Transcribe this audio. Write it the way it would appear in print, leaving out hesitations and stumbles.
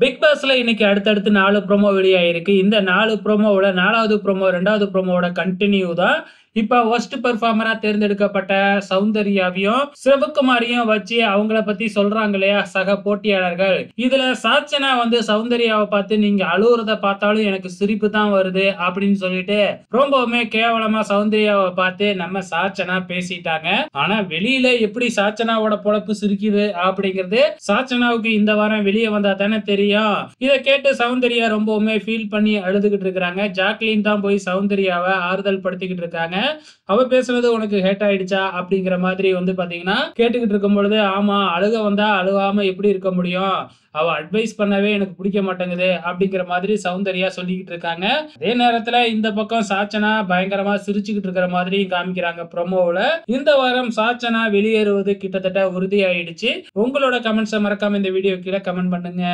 Big பாஸ்ல இன்னைக்கு அடுத்தடுத்து 4 ப்ரோமோ வெளியாயிருக்கு. இந்த 4 ப்ரோமோவுல 4வது ப்ரோமோ, 2வது ப்ரோமோவோட கன்டின்யூ தான். இப்ப வொர்ஸ்ட் பெர்ஃபார்மரா தேர்ந்தெடுக்கப்பட்ட சௌந்தர்யாவையும், சிவகுமாரையும் வச்சு அவங்கள பத்தி சொல்றாங்க இல்லையா சக போட்டியாளர்கள். இதுல சாச்சனா வந்து சௌந்தர்யாவ பார்த்து நீங்க அழுவுறத பார்த்தாலும் எனக்கு சிரிப்பு தான் வருது அப்படின்னு சொல்லிட்டு ரொம்பவுமே கேவலமா சௌந்தர்யாவ பார்த்து நம்ம சாச்சனா பேசிட்டாங்க. ஆனா வெளியில எப்படி சாச்சனாவோட பொழப்பு சிரிக்குது அப்படிங்கிறது சாச்சனாவுக்கு இந்த வாரம் வெளியே வந்தா தானே தெரியும். இத கேட்டு சௌந்தர்யா ரொம்பவுமே ஃபீல் பண்ணி அழுதுகிட்டு இருக்காங்க. ஜாக்லின் தான் போய் சௌந்தர்யாவ ஆறுதல் படுத்திக்கிட்டு இருக்காங்க. அவ பேசுனது உனக்கு ஹேட் ஆயிடுச்சா அப்படிங்கிற மாதிரி வந்து பாத்தீங்கன்னா கேட்டுக்கிட்டு இருக்கும் பொழுது, ஆமா அழுக வந்தா அழுகாம எப்படி இருக்க முடியும், அவ அட்வைஸ் பண்ணவே எனக்கு பிடிக்க மாட்டேங்குது அப்படிங்கிற மாதிரி சௌந்தர்யா சொல்லிக்கிட்டு இருக்காங்க. அதே நேரத்துல இந்த பக்கம் சாச்சனா பயங்கரமா சிரிச்சுக்கிட்டு இருக்கிற மாதிரி காமிக்கிறாங்க ப்ரோமோவுல. இந்த வாரம் சாச்சனா வெளியேறுவது கிட்டத்தட்ட உறுதியாயிடுச்சு. உங்களோட கமெண்ட்ஸை மறக்காம இந்த வீடியோ கீழே கமெண்ட் பண்ணுங்க.